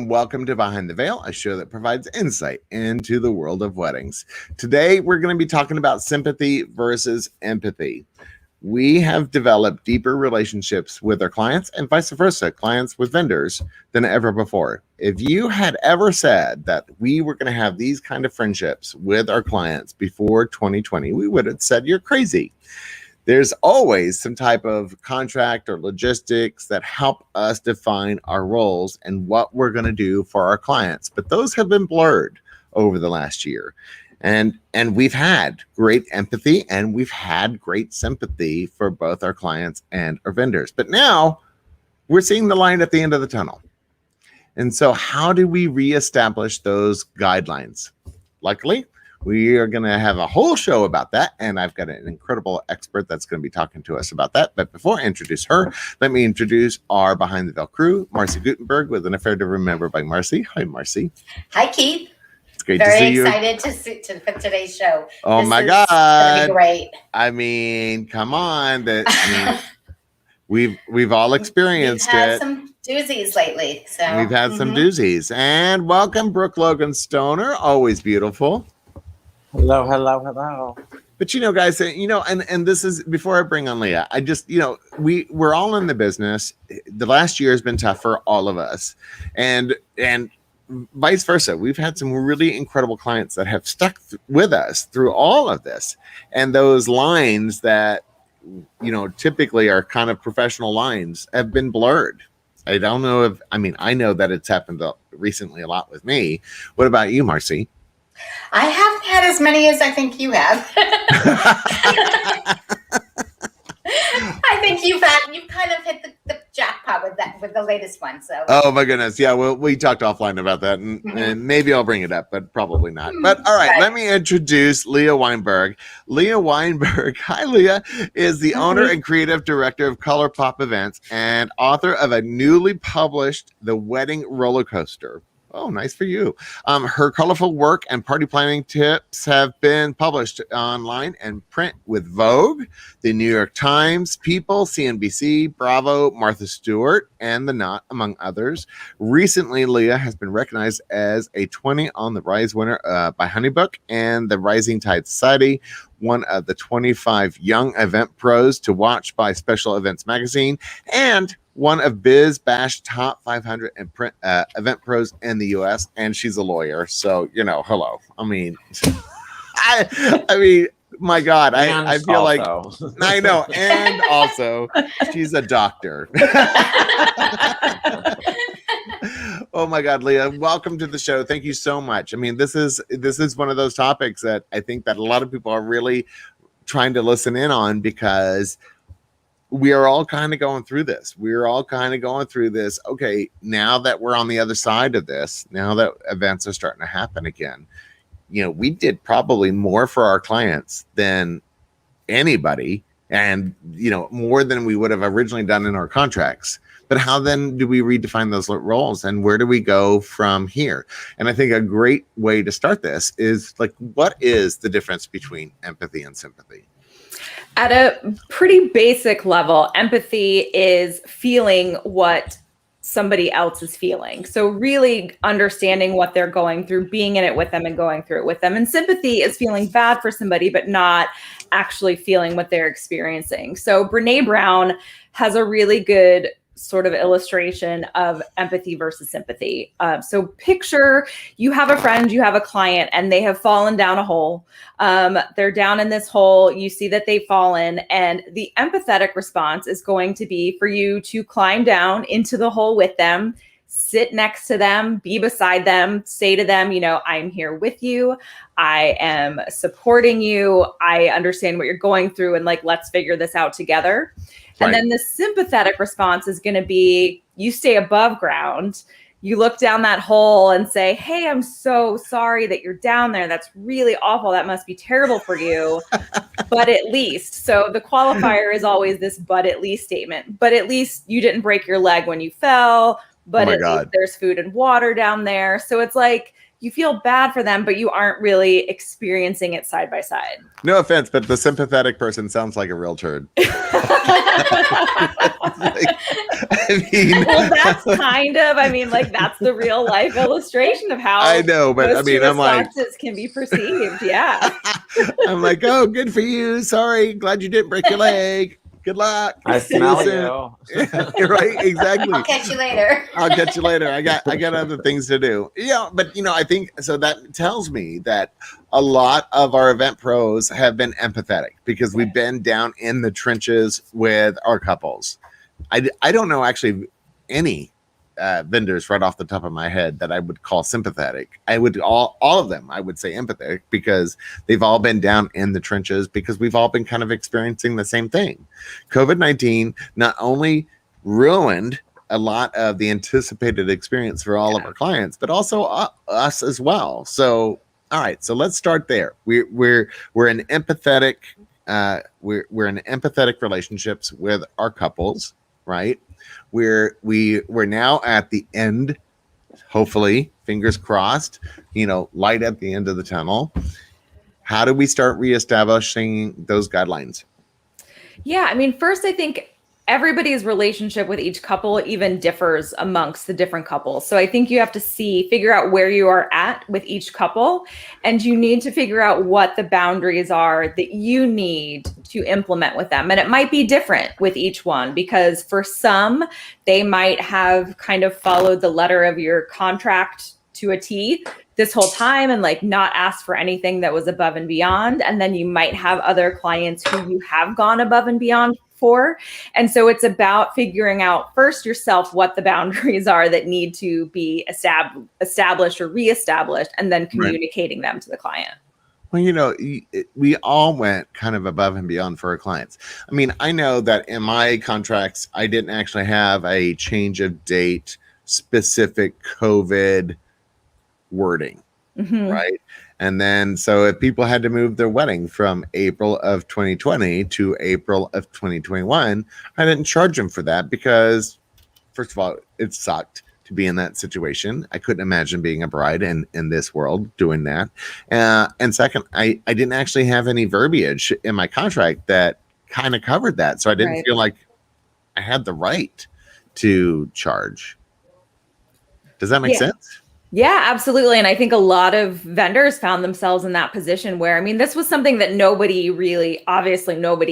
Welcome to Behind the Veil, a show that provides insight into the world of weddings. Today, we're going to be talking about sympathy versus empathy. We have developed deeper relationships with our clients and vice versa, clients with vendors, than ever before. If you had ever said that we were going to have these kind of friendships with our clients before 2020, we would have said you're crazy. There's always some type of contract or logistics that help us define our roles and what we're going to do for our clients. But those have been blurred over the last year. And we've had great empathy and we've had great sympathy for both our clients and our vendors. But now we're seeing the light at the end of the tunnel. And so how do we reestablish those guidelines? Luckily, we are going to have a whole show about that, and I've got an incredible expert that's going to be talking to us about that. But before I introduce her, let me introduce our Behind the Veil crew, Marci Guttenberg with An Affair to Remember by Marci. Hi, Marci. Hi, Keith. It's great to see you. Very excited for today's show. Oh, this my is God. Gonna be great. I mean, come on. We've all experienced We've had it. some doozies lately. So We've had some doozies. And welcome, Brooke Stoner. Always beautiful. Hello, hello, hello. But guys, and this is before I bring on Leah. I just, we're all in the business. The last year has been tough for all of us, and vice versa. We've had some really incredible clients that have stuck with us through all of this, and those lines that typically are kind of professional lines have been blurred. I don't know I know that it's happened recently a lot with me. What about you, Marci? I haven't had as many as I think you have. I think you've kind of hit the jackpot with the latest one. So. Oh my goodness, yeah. Well, we talked offline about that, and maybe I'll bring it up, but probably not. But all right, let me introduce Leah Weinberg. Leah Weinberg, hi Leah, is the owner and creative director of Color Pop Events and author of a newly published The Wedding Roller Coaster. Oh, nice for you. Her colorful work and party planning tips have been published online and print with Vogue, the New York Times, People, CNBC, Bravo, Martha Stewart, and The Knot, among others. Recently, Leah has been recognized as a 20 on the Rise winner by Honeybook and the Rising Tide Society, one of the 25 young event pros to watch by Special Events Magazine, and one of BizBash top 500 event pros in the U.S. And she's a lawyer, so hello. I mean, my God, I feel like I know, and also she's a doctor. Oh my God, Leah, welcome to the show. Thank you so much. I mean, this is one of those topics that I think that a lot of people are really trying to listen in on, because we are all kind of going through this. Okay, now that we're on the other side of this, now that events are starting to happen again, we did probably more for our clients than anybody, and more than we would have originally done in our contracts. But how then do we redefine those roles, and where do we go from here? And I think a great way to start this is what is the difference between empathy and sympathy? At a pretty basic level, empathy is feeling what somebody else is feeling. So really understanding what they're going through, being in it with them and going through it with them. And sympathy is feeling bad for somebody, but not actually feeling what they're experiencing. So Brene Brown has a really good sort of illustration of empathy versus sympathy. So picture you have a friend, you have a client, and they have fallen down a hole. They're down in this hole. You see that they've fallen, and the empathetic response is going to be for you to climb down into the hole with them, sit next to them, be beside them, say to them, I'm here with you. I am supporting you. I understand what you're going through, and let's figure this out together. Right. And then the sympathetic response is going to be, you stay above ground. You look down that hole and say, hey, I'm so sorry that you're down there. That's really awful. That must be terrible for you. But at least, so the qualifier is always this but at least statement. But at least you didn't break your leg when you fell. But at least there's food and water down there. So it's you feel bad for them, but you aren't really experiencing it side by side. No offense, but the sympathetic person sounds like a real turd. I mean, Well, that's that's the real life illustration of how I know, but those two I'm like, responses can be perceived. Yeah. I'm like, oh, good for you. Sorry, glad you didn't break your leg. Good luck. I See you smell soon. you. You're right, exactly. I'll catch you later. I'll catch you later. I got other things to do. Yeah, but I think so. That tells me that a lot of our event pros have been empathetic because we've been down in the trenches with our couples. I don't know actually any vendors right off the top of my head that I would call sympathetic. I would all of them I would say empathetic because they've all been down in the trenches because we've all been kind of experiencing the same thing. COVID-19 not only ruined a lot of the anticipated experience for all of our clients, but also us as well. So, all right, so let's start there. We're in empathetic we're in empathetic relationships with our couples, right? We're now at the end, hopefully, fingers crossed, light at the end of the tunnel. How do we start reestablishing those guidelines? Yeah, first, I think everybody's relationship with each couple even differs amongst the different couples. So I think you have to figure out where you are at with each couple, and you need to figure out what the boundaries are that you need to implement with them. And it might be different with each one because for some, they might have kind of followed the letter of your contract to a T this whole time and not ask for anything that was above and beyond. And then you might have other clients who you have gone above and beyond for. And so it's about figuring out first yourself what the boundaries are that need to be established or reestablished, and then communicating them to the client. Well, we all went kind of above and beyond for our clients. I know that in my contracts, I didn't actually have a change of date specific COVID wording, right? And then, so if people had to move their wedding from April of 2020 to April of 2021, I didn't charge them for that because, first of all, it sucked to be in that situation. I couldn't imagine being a bride in this world doing that. And second, I didn't actually have any verbiage in my contract that kind of covered that. So I didn't feel like I had the right to charge. Does that make sense? Yeah, absolutely. And I think a lot of vendors found themselves in that position where, this was something that nobody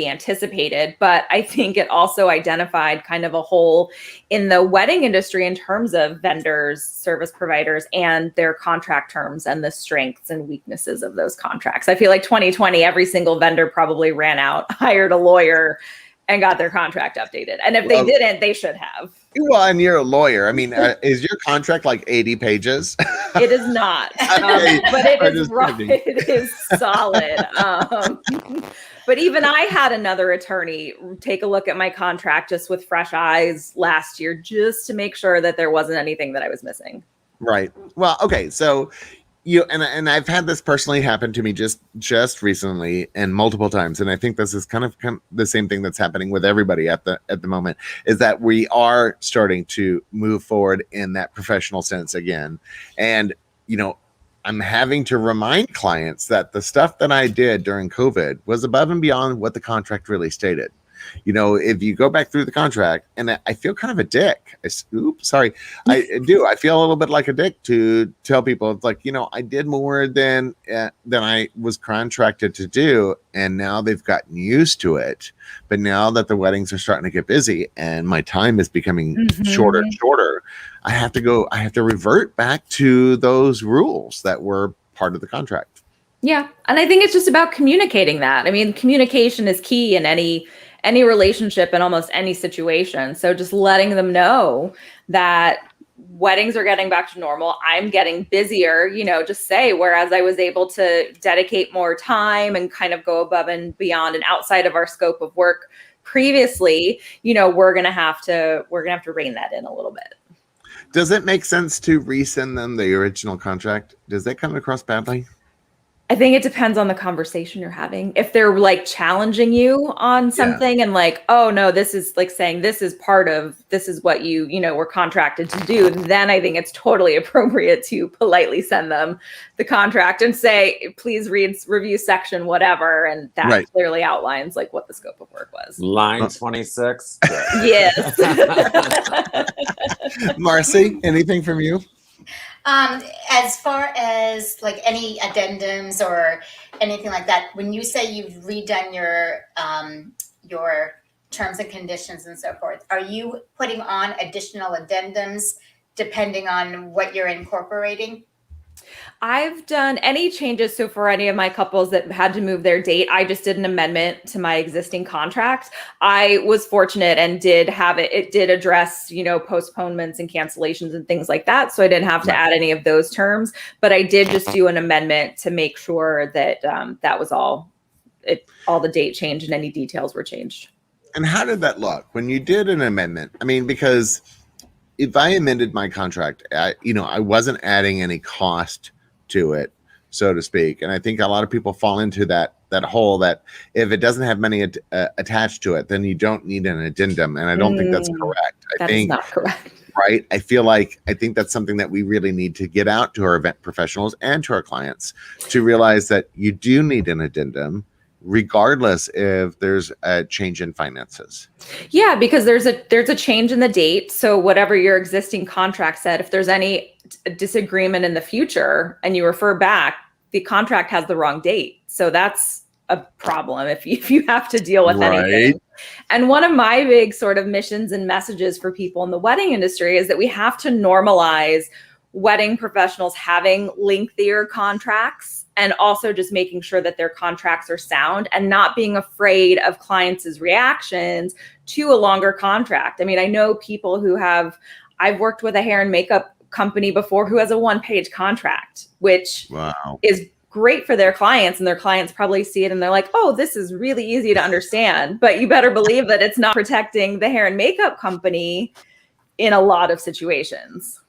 anticipated, but I think it also identified kind of a hole in the wedding industry in terms of vendors, service providers, and their contract terms and the strengths and weaknesses of those contracts. I feel like 2020, every single vendor probably ran out, hired a lawyer, and got their contract updated. And if they didn't, they should have. Well, and you're a lawyer. Is your contract like 80 pages? It is not, but it is rough. It is solid. But even I had another attorney take a look at my contract just with fresh eyes last year, just to make sure that there wasn't anything that I was missing. Right. Well, okay. So and I've had this personally happen to me just recently and multiple times. And I think this is kind of the same thing that's happening with everybody at the moment, is that we are starting to move forward in that professional sense again. And, I'm having to remind clients that the stuff that I did during COVID was above and beyond what the contract really stated. If you go back through the contract, and I feel kind of a dick. I do. I feel a little bit like a dick to tell people it's like, I did more than I was contracted to do. And now they've gotten used to it. But now that the weddings are starting to get busy and my time is becoming shorter and shorter, I have to revert back to those rules that were part of the contract. Yeah. And I think it's just about communicating that. Communication is key in any relationship in almost any situation. So just letting them know that weddings are getting back to normal. I'm getting busier, just say, whereas I was able to dedicate more time and kind of go above and beyond and outside of our scope of work previously, we're going to have to rein that in a little bit. Does it make sense to resend them the original contract? Does that come across badly? I think it depends on the conversation you're having. If they're like challenging you on something and like, oh no, this is like saying this is what you know, were contracted to do, then I think it's totally appropriate to politely send them the contract and say, please review section whatever. And that clearly outlines like what the scope of work was. Line 26. Yes. Marci, anything from you? As far as like any addendums or anything like that, when you say you've redone your terms and conditions and so forth, are you putting on additional addendums depending on what you're incorporating? I've done any changes. So for any of my couples that had to move their date, I just did an amendment to my existing contract. I was fortunate and did have it did address, you know, postponements and cancellations and things like that. So I didn't have to add any of those terms, but I did just do an amendment to make sure that that was all the date change and any details were changed. And how did that look when you did an amendment? I mean, because if I amended my contract, I wasn't adding any cost to it, so to speak. And I think a lot of people fall into that hole that if it doesn't have money attached to it, then you don't need an addendum. And I don't think that's correct. That is not correct. Right. I think that's something that we really need to get out to our event professionals and to our clients to realize that you do need an addendum, regardless if there's a change in finances. Yeah, because there's a change in the date. So whatever your existing contract said, if there's any disagreement in the future and you refer back, the contract has the wrong date. So that's a problem if you have to deal with anything. And one of my big sort of missions and messages for people in the wedding industry is that we have to normalize wedding professionals having lengthier contracts and also just making sure that their contracts are sound and not being afraid of clients' reactions to a longer contract. I mean, I know people I've worked with a hair and makeup company before who has a one-page contract, which is great for their clients, and their clients probably see it and they're like, oh, this is really easy to understand. But you better believe that it's not protecting the hair and makeup company in a lot of situations.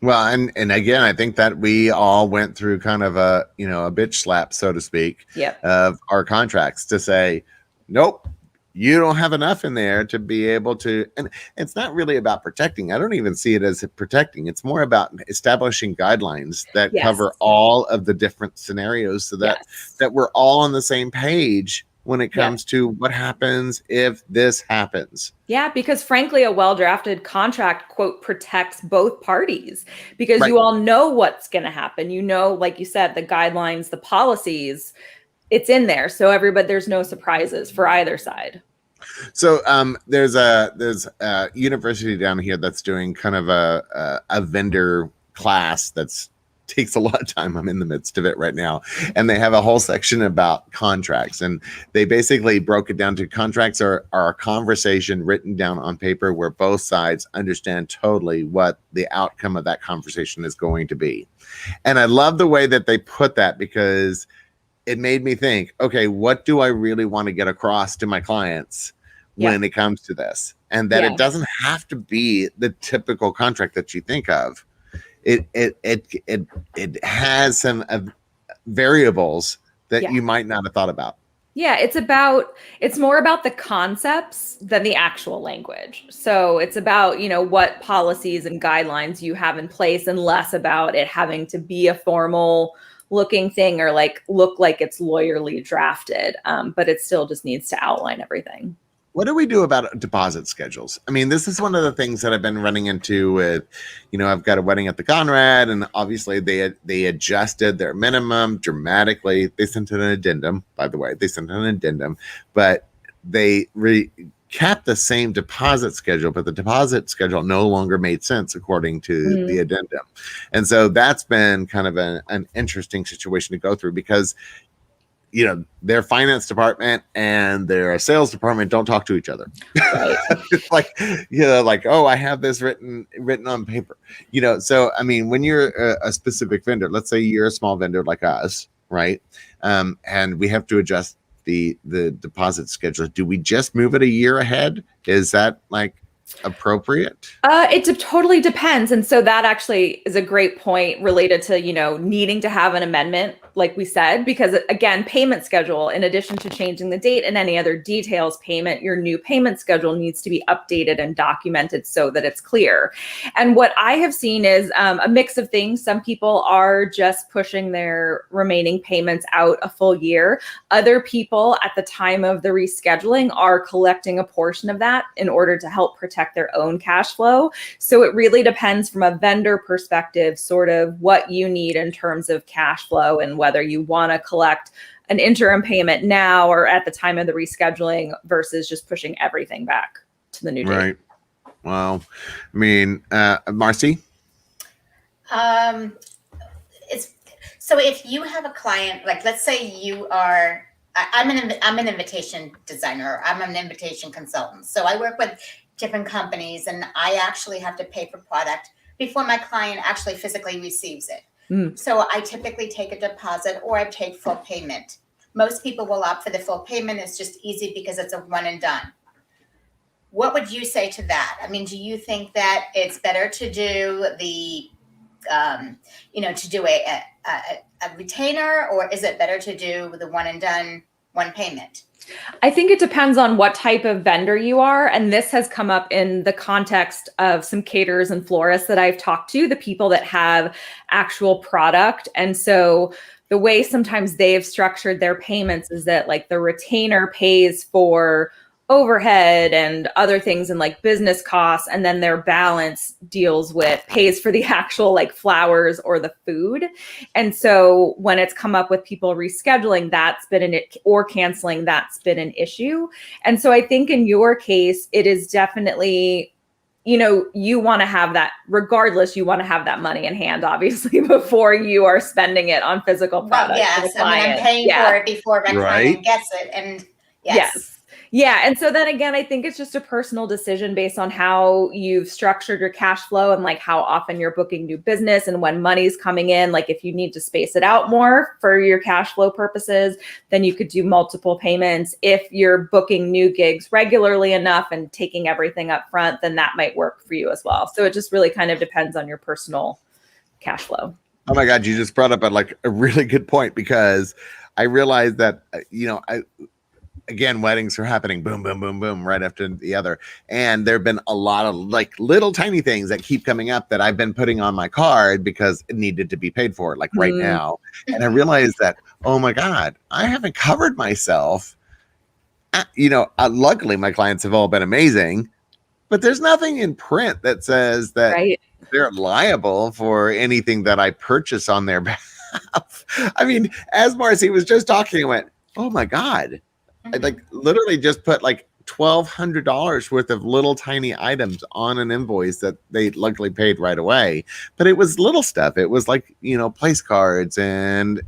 Well, and again, I think that we all went through kind of a bitch slap, so to speak, of our contracts to say, nope, you don't have enough in there to be able to. And it's not really about protecting. I don't even see it as protecting. It's more about establishing guidelines that cover all of the different scenarios so that we're all on the same page when it comes to what happens if this happens. Yeah, because frankly, a well-drafted contract, quote, protects both parties because you all know what's going to happen. You know, like you said, the guidelines, the policies, it's in there. So there's no surprises for either side. So there's a university down here that's doing kind of a vendor class that's takes a lot of time. I'm in the midst of it right now. And they have a whole section about contracts. And they basically broke it down to contracts are a conversation written down on paper where both sides understand totally what the outcome of that conversation is going to be. And I love the way that they put that because it made me think, okay, what do I really want to get across to my clients when it comes to this? And that it doesn't have to be the typical contract that you think of. It has some variables that you might not have thought about. Yeah, it's more about the concepts than the actual language. So it's about, what policies and guidelines you have in place and less about it having to be a formal looking thing or like look like it's lawyerly drafted. But it still just needs to outline everything. What do we do about deposit schedules? I mean, this is one of the things that I've been running into with, I've got a wedding at the Conrad, and obviously they adjusted their minimum dramatically. They sent an addendum, by the way. But they kept the same deposit schedule, but the deposit schedule no longer made sense according to the addendum. And so that's been kind of an interesting situation to go through because their finance department and their sales department don't talk to each other. Right. It's like, oh, I have this written on paper, So, I mean, when you're a specific vendor, let's say you're a small vendor like us, right? And we have to adjust the deposit schedule. Do we just move it a year ahead? Is that like appropriate? Totally depends. And so that actually is a great point related to, needing to have an amendment, like we said, because again, payment schedule, in addition to changing the date and any other details, your new payment schedule needs to be updated and documented so that it's clear. And what I have seen is a mix of things. Some people are just pushing their remaining payments out a full year. Other people at the time of the rescheduling are collecting a portion of that in order to help protect their own cash flow. So it really depends from a vendor perspective, sort of what you need in terms of cash flow and whether you want to collect an interim payment now or at the time of the rescheduling versus just pushing everything back to the new date. Right. Well, I mean, Marci? So if you have a client, like let's say you are, I'm an invitation designer, I'm an invitation consultant. So I work with different companies and I actually have to pay for product before my client actually physically receives it. So I typically take a deposit or I take full payment. Most people will opt for the full payment. It's just easy because it's a one and done. What would you say to that? I mean, do you think that it's better to do the, to do a retainer, or is it better to do the one and done, one payment? I think it depends on what type of vendor you are. And this has come up in the context of some caterers and florists that I've talked to, the people that have actual product. And so the way sometimes they've structured their payments is that like the retainer pays for overhead and other things and like business costs, and then their balance pays for the actual like flowers or the food. And so when it's come up with people rescheduling, or canceling, that's been an issue. And so I think in your case, it is definitely, you want to have that, regardless, you want to have that money in hand, obviously, before you are spending it on physical products. Yes, I'm paying for it before my client gets it. And yes. Yeah. And so then again, I think it's just a personal decision based on how you've structured your cash flow and like how often you're booking new business and when money's coming in. Like if you need to space it out more for your cash flow purposes, then you could do multiple payments. If you're booking new gigs regularly enough and taking everything up front, then that might work for you as well. So it just really kind of depends on your personal cash flow. Oh my God, you just brought up a really good point, because I realized that, again, weddings are happening boom, boom, boom, boom, right after the other. And there've been a lot of like little tiny things that keep coming up that I've been putting on my card because it needed to be paid for, like right now. And I realized that, oh my God, I haven't covered myself. Luckily my clients have all been amazing, but there's nothing in print that says that they're liable for anything that I purchase on their behalf. I mean, as Marci was just talking, I went, oh my God. I literally just put like $1,200 worth of little tiny items on an invoice that they luckily paid right away. But it was little stuff. It was like, place cards and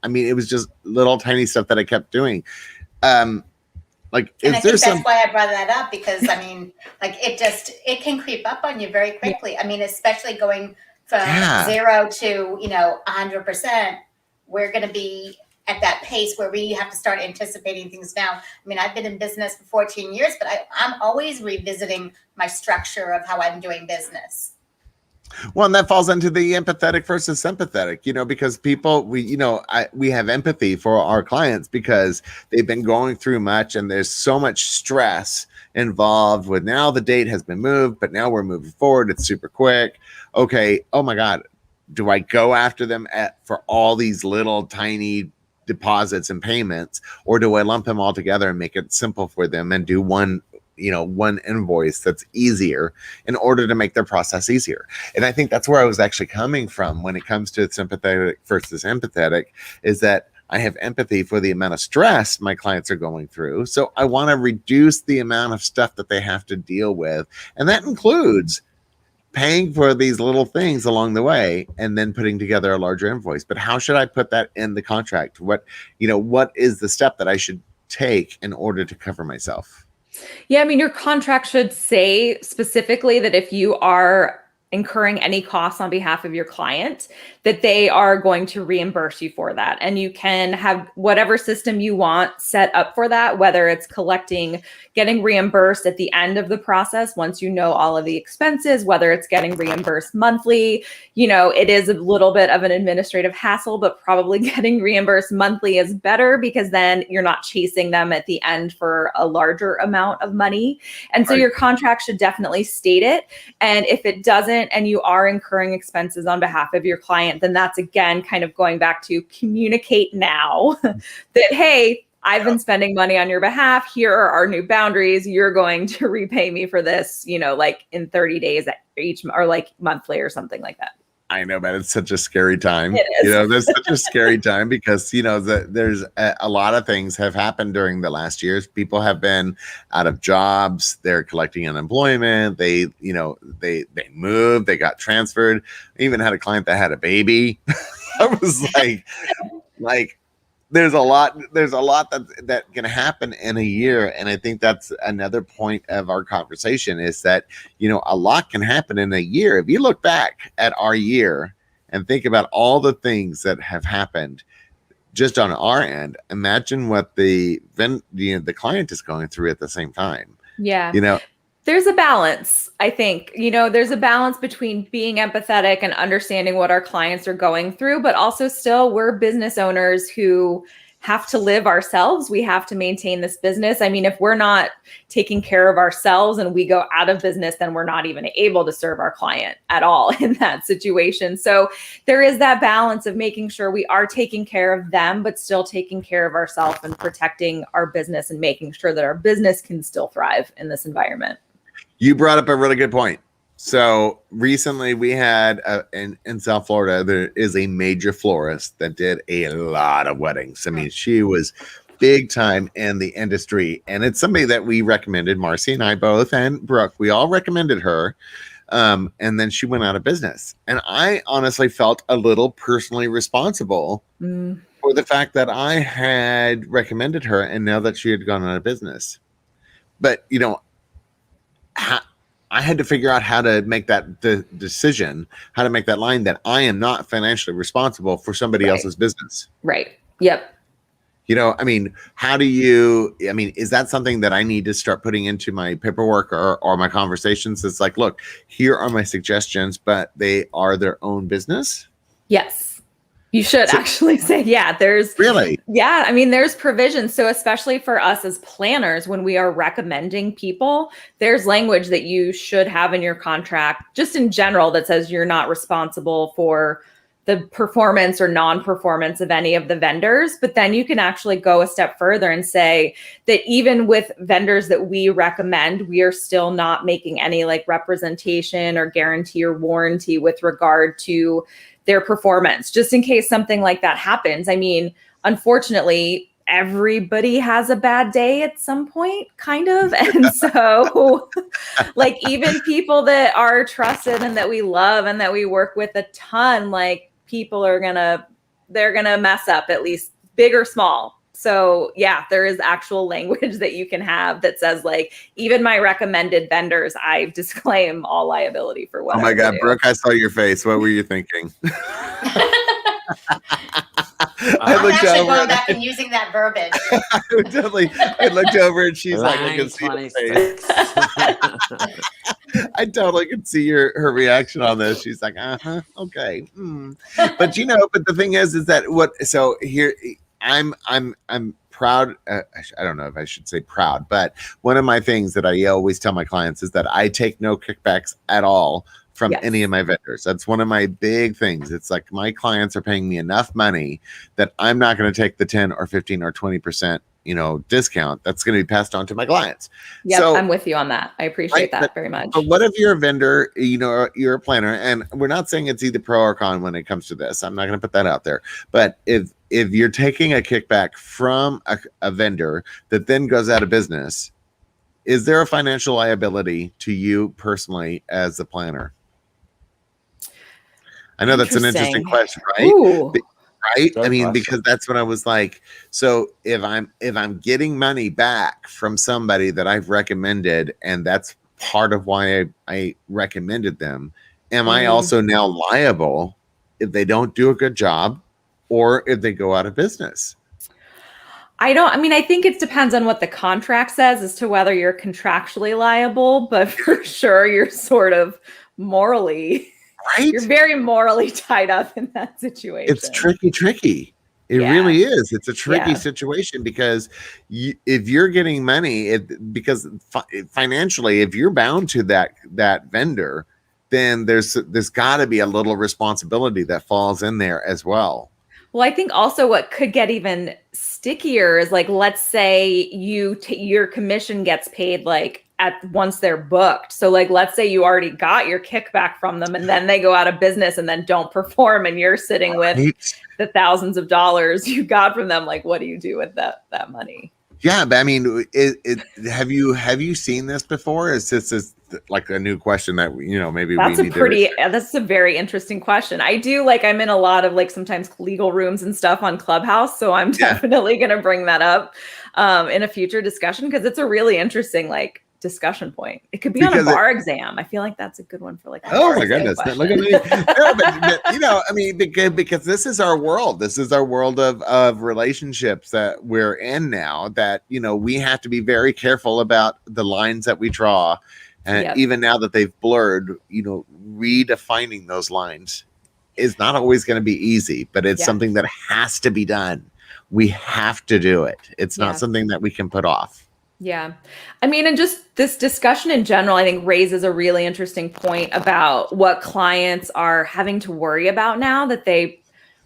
I mean, it was just little tiny stuff that I kept doing. That's why I brought that up, because I mean, like it can creep up on you very quickly. I mean, especially going from 0 to 100%, we're going to be at that pace where we have to start anticipating things now. I mean, I've been in business for 14 years, but I'm always revisiting my structure of how I'm doing business. Well, and that falls into the empathetic versus sympathetic, because people, we have empathy for our clients because they've been going through much and there's so much stress involved with now the date has been moved, but now we're moving forward. It's super quick. Okay. Oh my God. Do I go after them for all these little tiny deposits and payments, or do I lump them all together and make it simple for them and do one invoice that's easier in order to make their process easier? And I think that's where I was actually coming from when it comes to sympathetic versus empathetic, is that I have empathy for the amount of stress my clients are going through. So I want to reduce the amount of stuff that they have to deal with. And that includes paying for these little things along the way and then putting together a larger invoice. But how should I put that in the contract? What is the step that I should take in order to cover myself? Yeah, I mean, your contract should say specifically that if you are incurring any costs on behalf of your client, that they are going to reimburse you for that. And you can have whatever system you want set up for that, whether it's getting reimbursed at the end of the process once you know all of the expenses, whether it's getting reimbursed monthly. It is a little bit of an administrative hassle, but probably getting reimbursed monthly is better because then you're not chasing them at the end for a larger amount of money. And so your contract should definitely state it. And if it doesn't, and you are incurring expenses on behalf of your client, then that's again kind of going back to communicate now that, hey, I've been spending money on your behalf. Here are our new boundaries. You're going to repay me for this, like in 30 days each, or like monthly or something like that. I know, but it's such a scary time. It is. There's such a scary time because, there's a lot of things have happened during the last years. People have been out of jobs. They're collecting unemployment. They moved, they got transferred. I even had a client that had a baby. I was like, there's a lot that can happen in a year. And I think that's another point of our conversation is that, a lot can happen in a year. If you look back at our year and think about all the things that have happened just on our end, imagine what the client is going through at the same time. Yeah. There's a balance, I think. There's a balance between being empathetic and understanding what our clients are going through, but also still we're business owners who have to live ourselves. We have to maintain this business. I mean, if we're not taking care of ourselves and we go out of business, then we're not even able to serve our client at all in that situation. So there is that balance of making sure we are taking care of them, but still taking care of ourselves and protecting our business and making sure that our business can still thrive in this environment. You brought up a really good point. So recently we had in South Florida, there is a major florist that did a lot of weddings. I mean, she was big time in the industry, and it's somebody that we recommended, Marci and I both, and Brooke, we all recommended her. And then she went out of business. And I honestly felt a little personally responsible for the fact that I had recommended her and now that she had gone out of business. But, I had to figure out how to make that decision, how to make that line that I am not financially responsible for somebody else's business. Right. Yep. Is that something that I need to start putting into my paperwork or my conversations? It's like, look, here are my suggestions, but they are their own business. Yes. You should actually say, there's provisions. So especially for us as planners, when we are recommending people, there's language that you should have in your contract, just in general, that says you're not responsible for the performance or non-performance of any of the vendors. But then you can actually go a step further and say that even with vendors that we recommend, we are still not making any representation or guarantee or warranty with regard to their performance, just in case something like that happens. I mean, unfortunately, everybody has a bad day at some point, kind of. And so even people that are trusted and that we love and that we work with a ton, people are they're gonna mess up, at least big or small. So there is actual language that you can have that says even my recommended vendors, I disclaim all liability for what. Oh my God, Brooke, I saw your face. What were you thinking? I'm actually going back and using that verbiage. I looked over and she's like, I can see her face. I totally could see her reaction on this. She's like, okay. But but the thing is that so here, I'm proud. I don't know if I should say proud, but one of my things that I always tell my clients is that I take no kickbacks at all from any of my vendors. That's one of my big things. It's like my clients are paying me enough money that I'm not going to take the 10 or 15 or 20%, discount that's going to be passed on to my clients. Yeah, so, I'm with you on that. I appreciate that very much. But what if you're a vendor, you're a planner, and we're not saying it's either pro or con when it comes to this. I'm not going to put that out there. But if you're taking a kickback from a vendor that then goes out of business, is there a financial liability to you personally as a planner? I know that's an interesting question, right? Ooh. Right? Good I mean, question. because that's what I was like. So if I'm getting money back from somebody that I've recommended, and that's part of why I recommended them, am I also now liable if they don't do a good job or if they go out of business? I think it depends on what the contract says as to whether you're contractually liable, but for sure you're sort of morally, Right? you're very morally tied up in that situation. It's tricky. It really is. It's a tricky situation because if you're getting money, because financially, if you're bound to that vendor, then there's got to be a little responsibility that falls in there as well. Well, I think also what could get even stickier is like, let's say your commission gets paid like at once they're booked. So like, let's say you already got your kickback from them and then they go out of business and then don't perform and you're sitting with the thousands of dollars you got from them. Like, what do you do with that money? Yeah, but I mean, have you seen this before? Is this like a new question that maybe that's a very interesting question. I do I'm in a lot of sometimes legal rooms and stuff on Clubhouse, so I'm definitely going to bring that up in a future discussion because it's a really interesting discussion point. It could be on a bar exam. I feel like that's a good one for oh my goodness, look at me. No, but because this is our world. This is our world of relationships that we're in now, that we have to be very careful about the lines that we draw, and even now that they've blurred, redefining those lines is not always going to be easy, but it's something that has to be done. We have to do it. It's not something that we can put off. Yeah. And just this discussion in general, I think raises a really interesting point about what clients are having to worry about now that they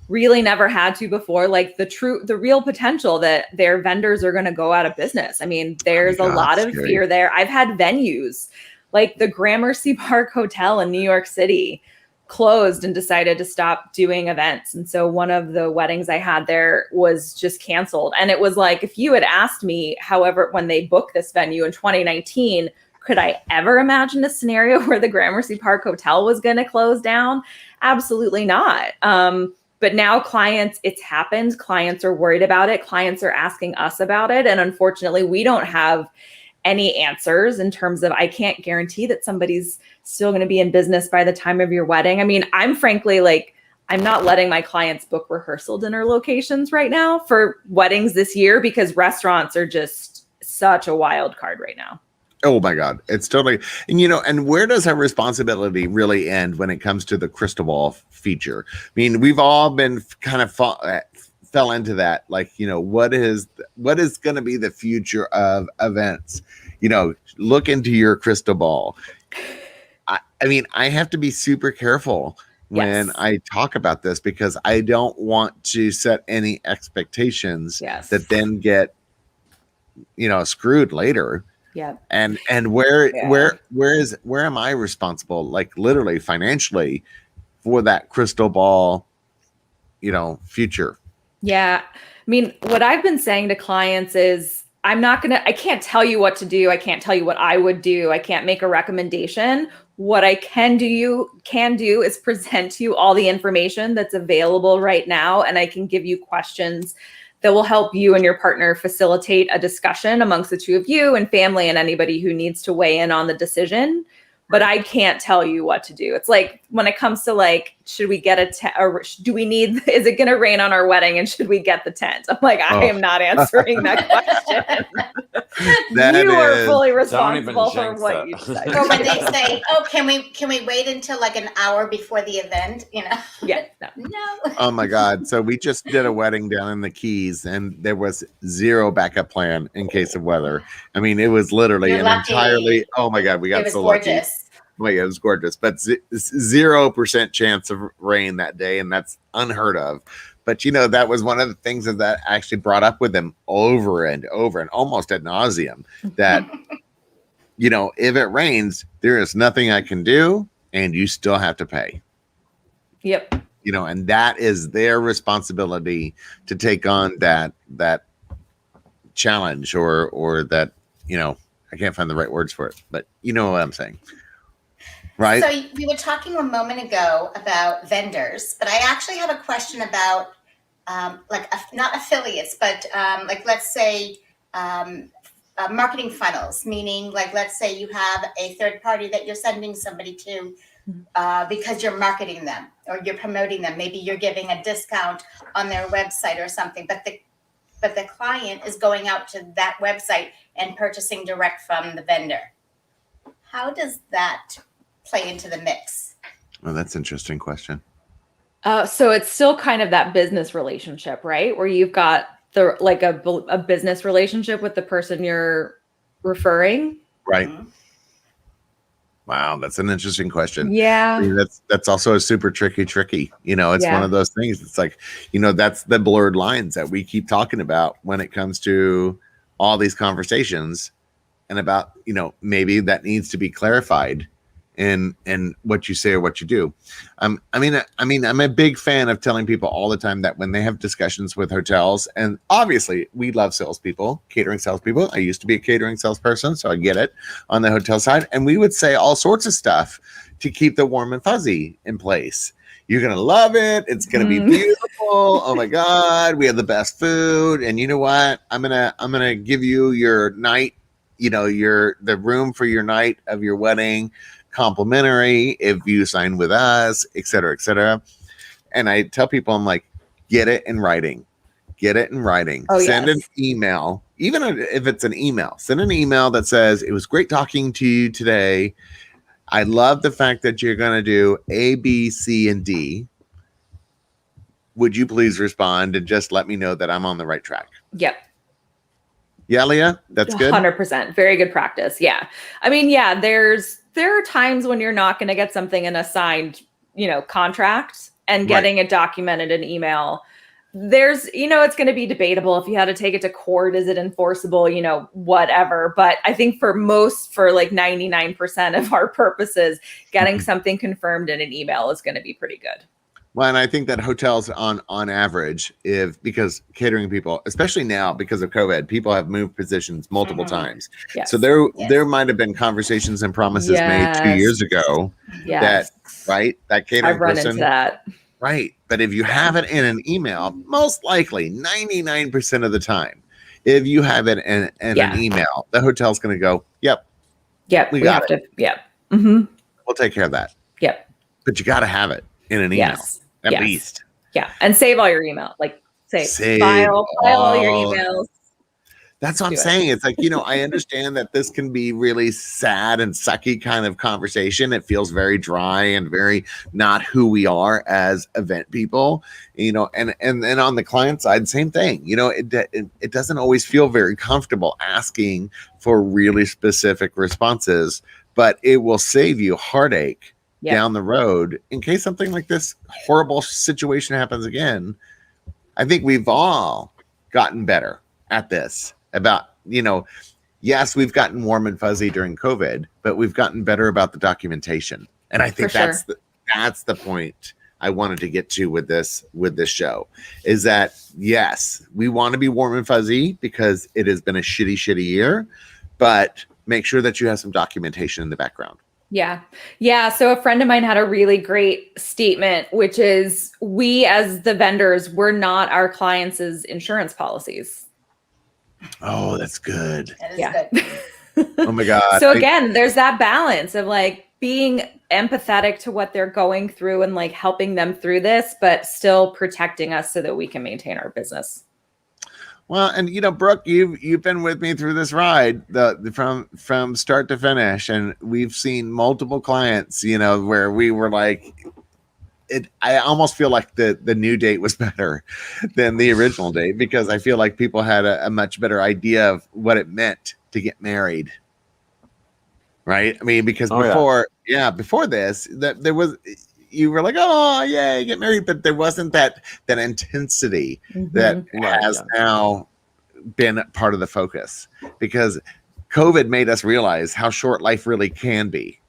really never had to before, the real potential that their vendors are going to go out of business. There's a lot of fear there. I've had venues like the Gramercy Park Hotel in New York City closed and decided to stop doing events. And so one of the weddings I had there was just canceled. And it was if you had asked me, however, when they booked this venue in 2019, could I ever imagine a scenario where the Gramercy Park Hotel was going to close down? Absolutely not. But now it's happened. Clients are worried about it. Clients are asking us about it. And unfortunately, we don't have any answers in terms of, I can't guarantee that somebody's still going to be in business by the time of your wedding. I'm frankly I'm not letting my clients book rehearsal dinner locations right now for weddings this year because restaurants are just such a wild card right now. Oh my God. It's totally, and where does our responsibility really end when it comes to the crystal ball feature? We've all been kind of fell into that. What is going to be the future of events? Look into your crystal ball. I have to be super careful when I talk about this because I don't want to set any expectations that then get, screwed later. Yeah. And where am I responsible, literally financially, for that crystal ball, future? Yeah. What I've been saying to clients is I can't tell you what to do. I can't tell you what I would do. I can't make a recommendation. What I can do is present to you all the information that's available right now. And I can give you questions that will help you and your partner facilitate a discussion amongst the two of you and family and anybody who needs to weigh in on the decision. But I can't tell you what to do. It's when it comes to should we get a tent or is it going to rain on our wedding and should we get the tent? I'm I am not answering that question. You are fully responsible for what you decide. Or when they say, "Oh, can we wait until an hour before the event?" Yeah. No. Oh my God. So we just did a wedding down in the Keys and there was zero backup plan in case of weather. It was literally entirely, oh my God, we got so lucky. Oh my God, it was gorgeous, but 0% chance of rain that day. And that's unheard of. But, that was one of the things that actually brought up with them over and over and almost ad nauseum that, if it rains, there is nothing I can do and you still have to pay. Yep. And that is their responsibility to take on that challenge or that, I can't find the right words for it, but you know what I'm saying. Right. So we were talking a moment ago about vendors, but I actually have a question about not affiliates, but let's say marketing funnels, meaning let's say you have a third party that you're sending somebody to because you're marketing them or you're promoting them. Maybe you're giving a discount on their website or something, but the client is going out to that website and purchasing direct from the vendor. How does that play into the mix? Oh, that's an interesting question. So it's still kind of that business relationship, right? Where you've got a business relationship with the person you're referring. Right. Mm-hmm. Wow, that's an interesting question. Yeah. I mean, that's also a super tricky. It's one of those things. It's like, that's the blurred lines that we keep talking about when it comes to all these conversations and about, maybe that needs to be clarified in what you say or what you do. I mean, I'm a big fan of telling people all the time that when they have discussions with hotels, and obviously we love salespeople, catering salespeople. I used to be a catering salesperson, so I get it on the hotel side. And we would say all sorts of stuff to keep the warm and fuzzy in place. You're going to love it. It's going to be beautiful. Oh my God. We have the best food. And you know what? I'm going to give you your night, the room for your night of your wedding complimentary if you sign with us, et cetera, et cetera. And I tell people, I'm like, get it in writing. Send an email, even if it's an email, send an email that says, it was great talking to you today. I love the fact that you're going to do A, B, C, and D. Would you please respond and just let me know that I'm on the right track? Yep. Yeah, Leah, that's good. 100%. Very good practice. Yeah. I mean, there are times when you're not going to get something in a signed, contract, and getting it documented in email. There's, it's going to be debatable if you had to take it to court. Is it enforceable? Whatever. But I think for like 99% of our purposes, getting something confirmed in an email is going to be pretty good. Well, and I think that hotels on average, because catering people, especially now because of COVID, people have moved positions multiple times. Yes. So there might have been conversations and promises made 2 years ago that catering I've run person, into that. Right. But if you have it in an email, most likely 99% of the time, if you have it in an email, the hotel's going to go, yep, we got it. Mm-hmm. We'll take care of that. Yep. But you got to have it in an email. At least. Yeah. And save all your email. Like file all your emails. That's what I'm saying. It's like, I understand that this can be really sad and sucky kind of conversation. It feels very dry and very not who we are as event people, and on the client side, same thing. It doesn't always feel very comfortable asking for really specific responses, but it will save you heartache down the road in case something like this horrible situation happens again. I think we've all gotten better at this about, yes, we've gotten warm and fuzzy during COVID, but we've gotten better about the documentation. And I think that's the point I wanted to get to with this show, is that, yes, we want to be warm and fuzzy because it has been a shitty year, but make sure that you have some documentation in the background. Yeah. So a friend of mine had a really great statement, which is, we as the vendors, we're not our clients' insurance policies. Oh, that's good. That is good. Oh my God. So again, there's that balance of like being empathetic to what they're going through and like helping them through this, but still protecting us so that we can maintain our business. Well, and Brooke, you've been with me through this ride, from start to finish, and we've seen multiple clients, where we were like, I almost feel like the new date was better than the original date, because I feel like people had a much better idea of what it meant to get married. Right? I mean, because before this, that there was, you were like, oh yeah, get married, but there wasn't that intensity that has now been part of the focus, because COVID made us realize how short life really can be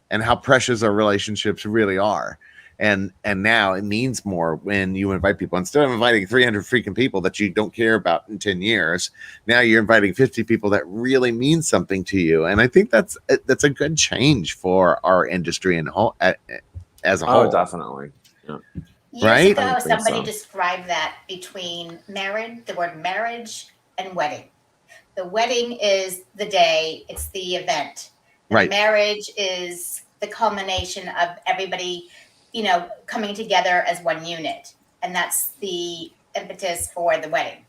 and how precious our relationships really are. And now it means more when you invite people. Instead of inviting 300 freaking people that you don't care about in 10 years, now you're inviting 50 people that really mean something to you. And I think that's a good change for our industry as a whole. Oh, definitely. Yeah. Years ago, somebody described that between the word marriage and wedding. The wedding is the day, it's the event. The marriage is the culmination of everybody, you know, coming together as one unit. And that's the impetus for the wedding.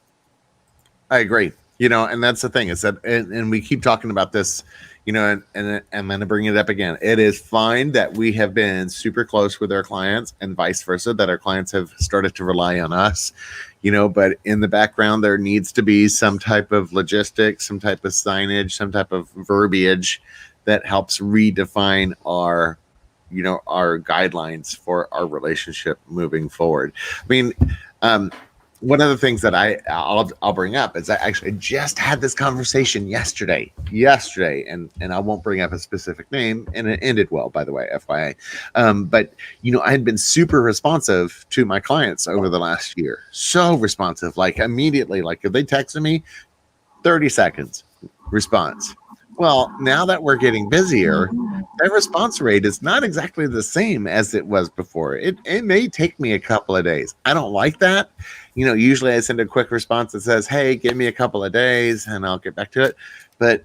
I agree. You know, and that's the thing is that, and we keep talking about this, you know, and I'm going to bring it up again. It is fine that we have been super close with our clients and vice versa, that our clients have started to rely on us, you know, but in the background, there needs to be some type of logistics, some type of signage, some type of verbiage that helps redefine our, you know, our guidelines for our relationship moving forward. I mean, one of the things that I'll bring up is I actually just had this conversation yesterday, and I won't bring up a specific name, and it ended well, by the way, FYI. But you know, I had been super responsive to my clients over the last year, so responsive, like immediately, like if they texted me, 30 seconds response. Well, now that we're getting busier, that response rate is not exactly the same as it was before. It may take me a couple of days. I don't like that. You know, usually I send a quick response that says, hey, give me a couple of days and I'll get back to it. But,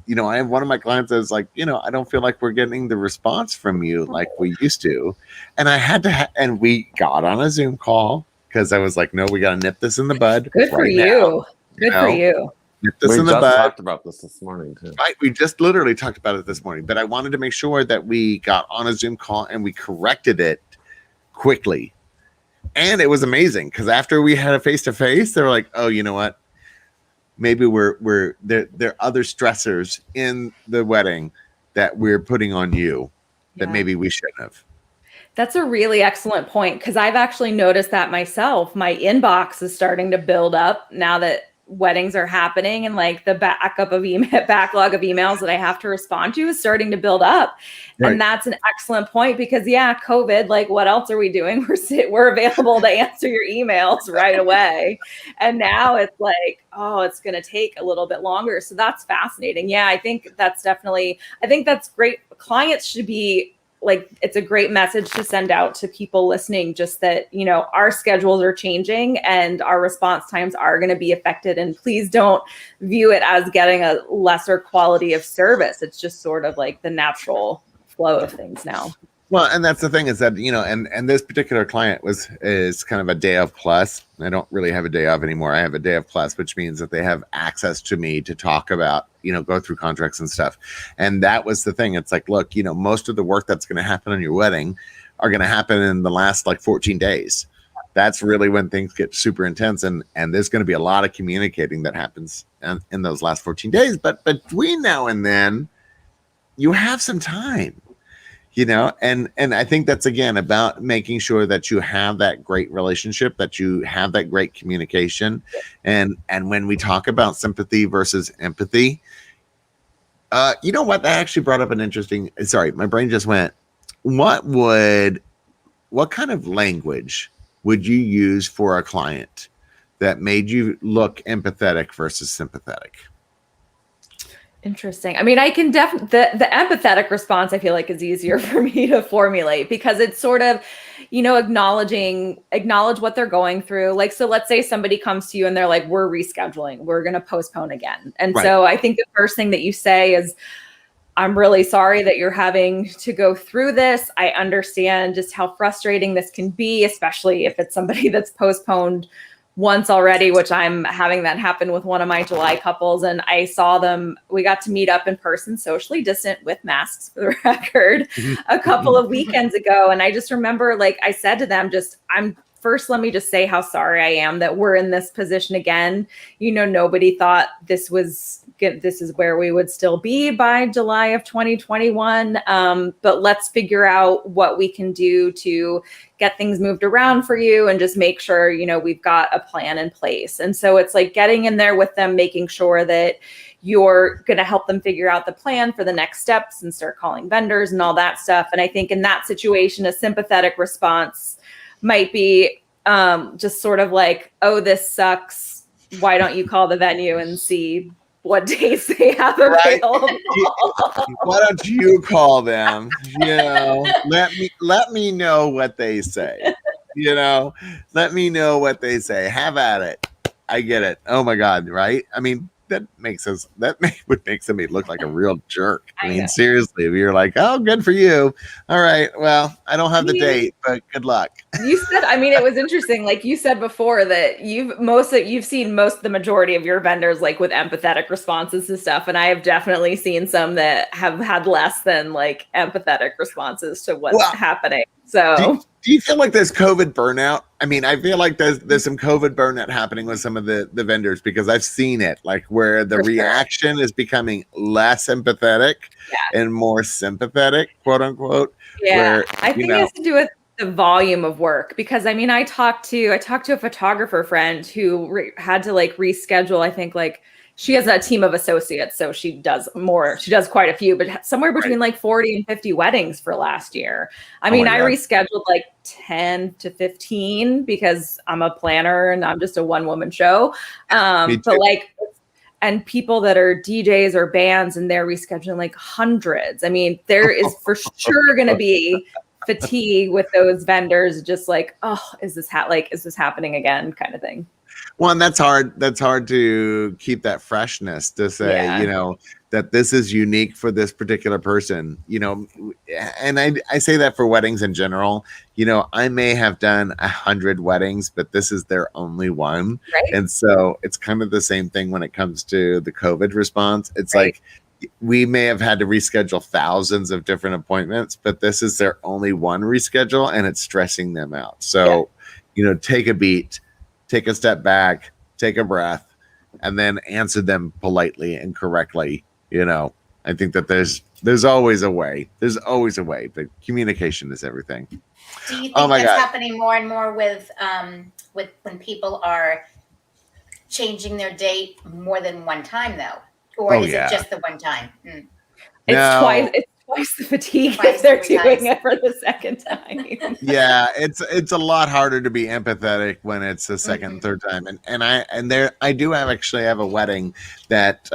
you know, I have one of my clients that's like, you know, I don't feel like we're getting the response from you like we used to. And I had to, and we got on a Zoom call because I was like, no, we got to nip this in the bud. Good for you. Good for you. Nip this We in the just bud. talked about this morning too. Right, we just literally talked about it this morning, but I wanted to make sure that we got on a Zoom call and we corrected it quickly. And it was amazing because after we had a face-to-face, they were like, oh, you know what? Maybe we're there are other stressors in the wedding that we're putting on you that maybe we shouldn't have. That's a really excellent point because I've actually noticed that myself. My inbox is starting to build up now that weddings are happening, and like the backlog of emails that I have to respond to is starting to build up. Right. And that's an excellent point because COVID, like what else are we doing? We're available to answer your emails right away. And now it's like, oh, it's going to take a little bit longer. So that's fascinating. Yeah, I think that's great. Clients should be like, it's a great message to send out to people listening, just that, you know, our schedules are changing and our response times are going to be affected. And please don't view it as getting a lesser quality of service. It's just sort of like the natural flow of things now. Well, and that's the thing is that, you know, and this particular client is kind of a day of plus. I don't really have a day of anymore. I have a day of plus, which means that they have access to me to talk about, you know, go through contracts and stuff. And that was the thing. It's like, look, you know, most of the work that's going to happen on your wedding are going to happen in the last like 14 days. That's really when things get super intense. And there's going to be a lot of communicating that happens in those last 14 days. But between now and then, you have some time. You know, and I think that's, again, about making sure that you have that great relationship, that you have that great communication. And when we talk about sympathy versus empathy, you know what? That actually brought up an interesting, sorry, my brain just went, what kind of language would you use for a client that made you look empathetic versus sympathetic? Interesting. I mean, I can the empathetic response, I feel like, is easier for me to formulate because it's sort of, you know, acknowledge what they're going through. Like, so let's say somebody comes to you and they're like, we're rescheduling, we're going to postpone again. And right. So I think the first thing that you say is, I'm really sorry that you're having to go through this. I understand just how frustrating this can be, especially if it's somebody that's postponed once already, which I'm having that happen with one of my July couples. And I saw them, we got to meet up in person, socially distant with masks for the record, a couple of weekends ago. And I just remember, like I said to them, let me just say how sorry I am that we're in this position again. You know, nobody thought this is where we would still be by July of 2021. But let's figure out what we can do to get things moved around for you and just make sure, you know, we've got a plan in place. And so it's like getting in there with them, making sure that you're going to help them figure out the plan for the next steps and start calling vendors and all that stuff. And I think in that situation, a sympathetic response might be just sort of like, oh, this sucks. Why don't you call the venue and see what dates they have available? Why don't you call them? You know, let me know what they say. You know, let me know what they say. Have at it. I get it. Oh my God, right? I mean, would make somebody look like a real jerk. I I mean, know. seriously, if you're like, oh, good for you. All right, well, I don't have the date, but good luck. You said, I mean, it was interesting. Like you said before that you've seen the majority of your vendors like with empathetic responses to stuff. And I have definitely seen some that have had less than like empathetic responses to what's happening. So do you feel like there's COVID burnout? I mean, I feel like there's some COVID burnout happening with some of the vendors because I've seen it, like where the reaction is becoming less empathetic and more sympathetic, quote unquote. Yeah, where, I think it has to do with the volume of work because I mean, I talked to a photographer friend who had to like reschedule. I think like she has a team of associates, so she does quite a few, but somewhere between like 40 and 50 weddings for last year. I mean, I rescheduled like 10 to 15 because I'm a planner and I'm just a one-woman show. But like, and people that are DJs or bands and they're rescheduling like hundreds. I mean, there is for sure going to be fatigue with those vendors, just like, oh, is this happening again, kind of thing. Well, and that's hard. That's hard to keep that freshness to say, you know, that this is unique for this particular person, you know, and I say that for weddings in general. You know, I may have done 100 weddings, but this is their only one. Right. And so it's kind of the same thing when it comes to the COVID response. It's like we may have had to reschedule thousands of different appointments, but this is their only one reschedule and it's stressing them out. So, you know, take a beat. Take a step back, take a breath, and then answer them politely and correctly. You know, I think that there's always a way. There's always a way, but communication is everything. Do you think that's happening more and more with when people are changing their date more than one time though? Or is it just the one time? It's twice. It's twice the fatigue if they're doing it for the second time. Yeah, it's a lot harder to be empathetic when it's the second and third time. I do have a wedding that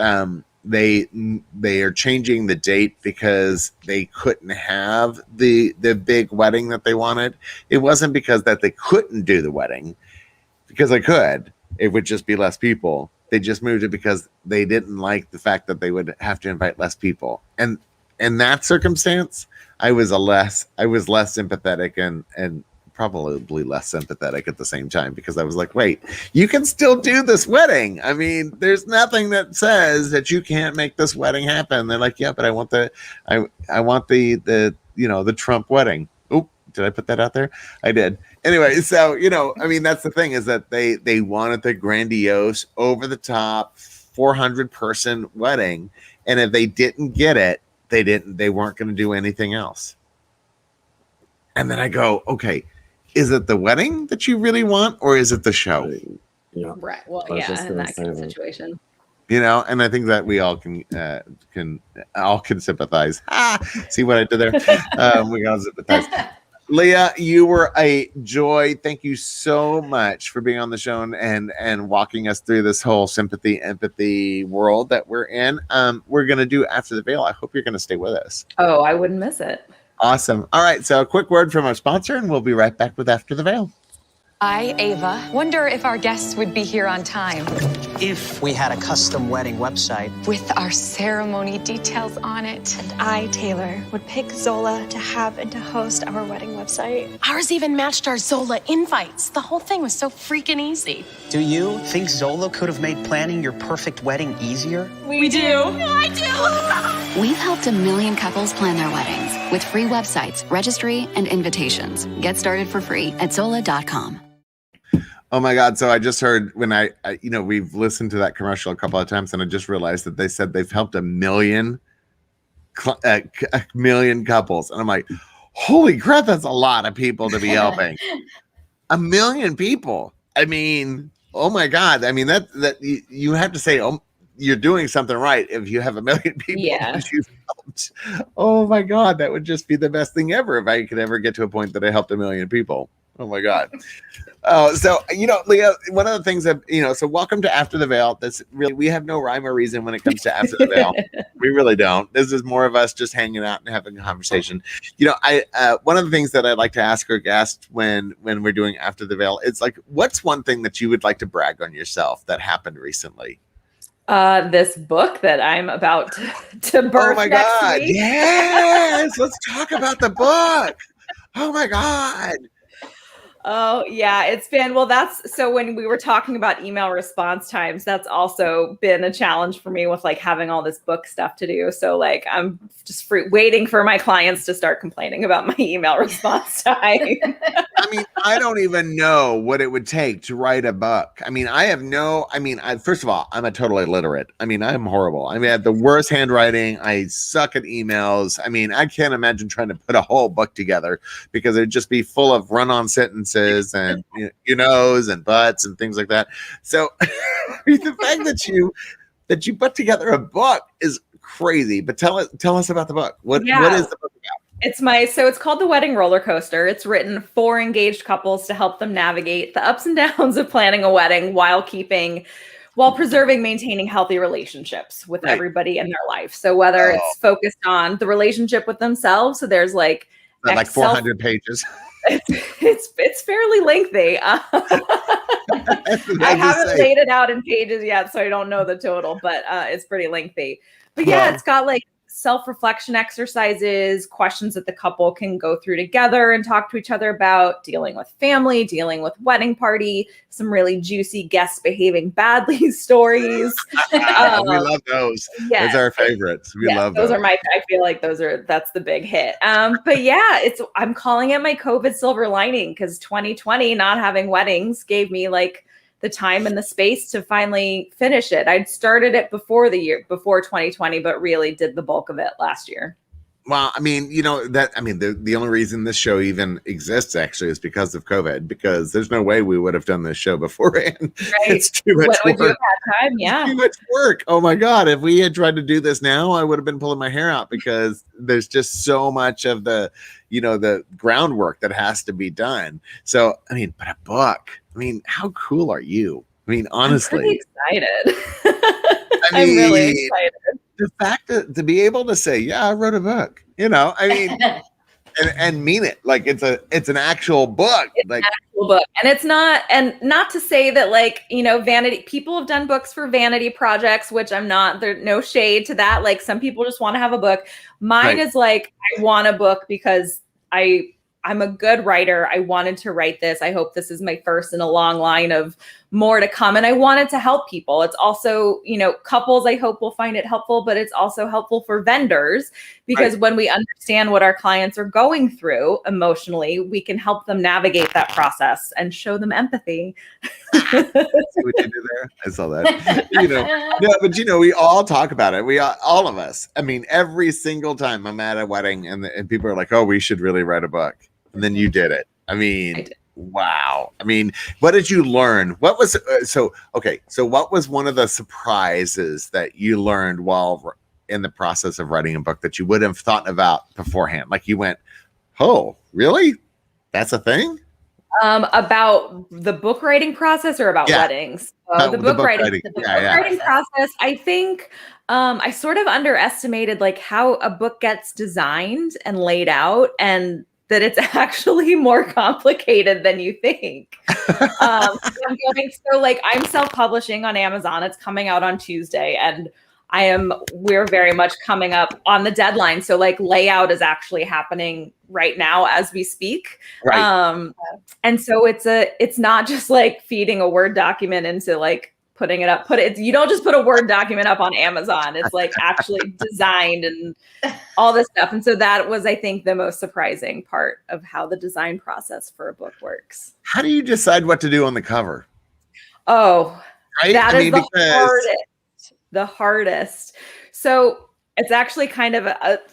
they are changing the date because they couldn't have the big wedding that they wanted. It wasn't because that they couldn't do the wedding, because they could. It would just be less people. They just moved it because they didn't like the fact that they would have to invite less people. And in that circumstance, I was less sympathetic and probably less sympathetic at the same time, because I was like, wait, you can still do this wedding. I mean, there's nothing that says that you can't make this wedding happen. They're like, yeah, but I want the Trump wedding. Oop, did I put that out there? I did. Anyway, so, you know, I mean, that's the thing, is that they wanted the grandiose, over the top 400 person wedding. And if they didn't get it, they weren't going to do anything else. And then I go, okay, is it the wedding that you really want, or is it the show? Yeah. Right. Well, yeah, in that kind of situation. You know, and I think that we all can sympathize. See what I did there? We all sympathize. Leah, you were a joy. Thank you so much for being on the show and walking us through this whole sympathy, empathy world that we're in. We're going to do After the Veil. I hope you're going to stay with us. Oh, I wouldn't miss it. Awesome. All right. So a quick word from our sponsor, and we'll be right back with After the Veil. I, Ava, wonder if our guests would be here on time. If we had a custom wedding website with our ceremony details on it. And I, Taylor, would pick Zola to have and to host our wedding website. Ours even matched our Zola invites. The whole thing was so freaking easy. Do you think Zola could have made planning your perfect wedding easier? We do. I do. We've helped 1 million couples plan their weddings with free websites, registry, and invitations. Get started for free at Zola.com. Oh my God. So I just heard when I we've listened to that commercial a couple of times, and I just realized that they said they've helped 1 million couples. And I'm like, holy crap, that's a lot of people to be helping. 1 million people. I mean, oh my God. I mean, that you have to say, oh, you're doing something right if you have 1 million people. Yeah. You've helped. Oh my God. That would just be the best thing ever if I could ever get to a point that I helped 1 million people. Oh my God. So, Leah, one of the things that, so welcome to After the Veil. That's really, we have no rhyme or reason when it comes to After the Veil. We really don't. This is more of us just hanging out and having a conversation. One of the things that I'd like to ask our guests when we're doing After the Veil, it's like, what's one thing that you would like to brag on yourself that happened recently? This book that I'm about to birth Oh my next God. week. Yes. Let's talk about the book. Oh my God. Oh, yeah, it's been, well, that's, so when we were talking about email response times, that's also been a challenge for me with like having all this book stuff to do. So like, I'm just waiting for my clients to start complaining about my email response time. I mean, I don't even know what it would take to write a book. I mean, first of all, I'm a total illiterate. I mean, I'm horrible. I mean, I have the worst handwriting. I suck at emails. I mean, I can't imagine trying to put a whole book together because it'd just be full of run-on sentences and you knows and buts and things like that. So the fact that you put together a book is crazy. But tell us about the book. What is the book about? So it's called The Wedding Roller Coaster. It's written for engaged couples to help them navigate the ups and downs of planning a wedding while maintaining healthy relationships with everybody in their life. So whether it's focused on the relationship with themselves, so there's like 400 pages. It's fairly lengthy. I haven't laid it out in pages yet, so I don't know the total, but it's pretty lengthy. But yeah, it's got like self-reflection exercises, questions that the couple can go through together and talk to each other about, dealing with family, dealing with wedding party, some really juicy guests behaving badly stories. We love those. Yes. Those are our favorites. We love those. I feel like that's the big hit. But yeah, I'm calling it my COVID silver lining because 2020 not having weddings gave me like the time and the space to finally finish it. I'd started it before 2020, but really did the bulk of it last year. Well, I mean, the only reason this show even exists actually is because of COVID, because there's no way we would have done this show beforehand. Right. It's too much work. Would you have had time? Yeah. It's too much work. Oh my God. If we had tried to do this now, I would have been pulling my hair out because there's just so much of the groundwork that has to be done. So, I mean, but a book, how cool are you? I mean, honestly. I'm pretty excited. I'm really excited. The fact to be able to say, yeah, I wrote a book, and mean it. Like it's an actual book. It's an actual book. And it's not to say that vanity, people have done books for vanity projects, which I'm not, there's no shade to that. Like some people just want to have a book. Mine is like, I want a book because I'm a good writer. I wanted to write this. I hope this is my first in a long line of more to come. And I wanted to help people. It's also, couples, I hope will find it helpful, but it's also helpful for vendors because when we understand what our clients are going through emotionally, we can help them navigate that process and show them empathy. See what you did there? I saw that. But we all talk about it. All of us. I mean, every single time I'm at a wedding and people are like, oh, we should really write a book. And then you did it. I did. Wow. What did you learn? What was what was one of the surprises that you learned while in the process of writing a book that you wouldn't have thought about beforehand? Like you went, oh, really? That's a thing? About the book writing process or about weddings? The book writing process, I think I sort of underestimated like how a book gets designed and laid out and that it's actually more complicated than you think. I'm self-publishing on Amazon. It's coming out on Tuesday and we're very much coming up on the deadline. So like layout is actually happening right now as we speak. Right. And so it's not just like feeding a Word document into like putting it up, you don't just put a Word document up on Amazon. It's like actually designed and all this stuff. And so that was, I think, the most surprising part of how the design process for a book works. How do you decide what to do on the cover? Oh, right? That is the hardest. So it's actually kind of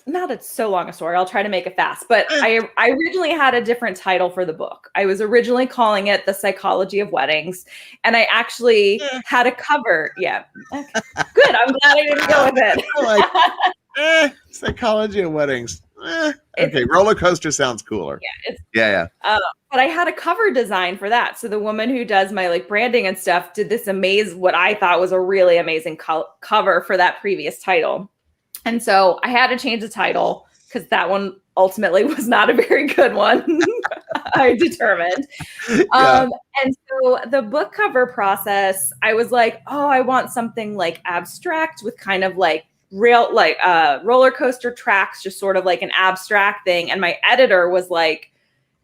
it's so long a story. I'll try to make it fast, but I originally had a different title for the book. I was originally calling it The Psychology of Weddings. And I actually had a cover. Yeah. Okay. Good. I'm glad I didn't go with it. Psychology of Weddings. Okay. Roller coaster sounds cooler. Yeah. But I had a cover design for that. So the woman who does my like branding and stuff did this what I thought was a really amazing cover for that previous title. And so I had to change the title because that one ultimately was not a very good one. I determined. Yeah. And so the book cover process, I was like, oh, I want something like abstract with kind of like real, like roller coaster tracks, just sort of like an abstract thing. And my editor was like,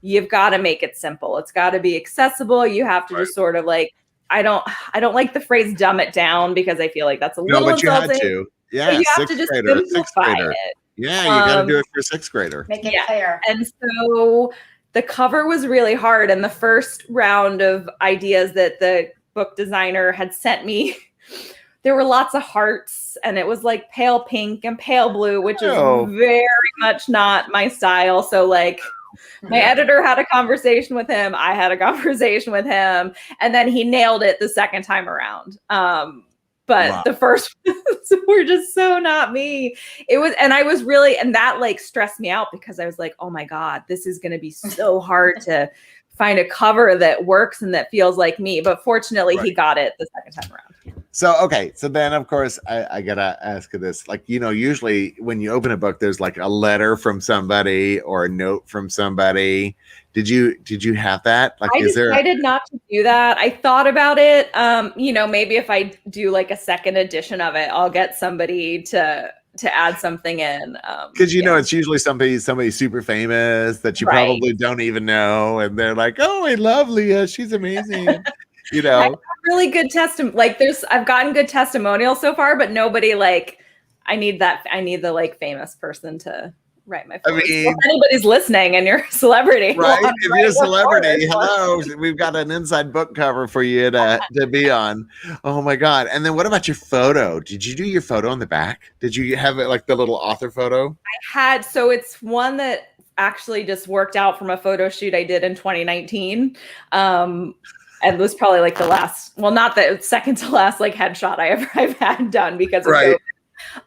you've got to make it simple. It's got to be accessible. You have to just sort of like, I don't like the phrase dumb it down because I feel like that's a little but you insulting. had to. Yeah, you have to just simplify it. Yeah, you got to do it for a sixth grader. Make it clear. And so the cover was really hard. And the first round of ideas that the book designer had sent me, there were lots of hearts and it was like pale pink and pale blue, which is very much not my style. So like my editor had a conversation with him. I had a conversation with him and then he nailed it the second time around. But the first were just so not me. It was, and I was really, and that like stressed me out because I was like, oh my God, this is going to be so hard to find a cover that works and that feels like me. But fortunately, he got it the second time around. So, okay. So then, of course, I got to ask you this. Like, you know, usually when you open a book, there's like a letter from somebody or a note from somebody. Did you have that? Like, I decided not to do that. I thought about it. You know, maybe if I do like a second edition of it, I'll get somebody to add something in. Because you know, it's usually somebody super famous that you probably don't even know, and they're like, "Oh, I love Leah. She's amazing." You know, I have really good I've gotten good testimonials so far, but nobody like. I need the like famous person to write my forward. I mean, if anybody's listening and you're a celebrity, right? If you're a celebrity, hello, we've got an inside book cover for you to be on. Oh my God. And then what about your photo? Did you do your photo on the back? Did you have it like the little author photo? I had, so it's one that actually just worked out from a photo shoot I did in 2019. And it was probably like the last, well, not the second to last like headshot I've had done because of COVID.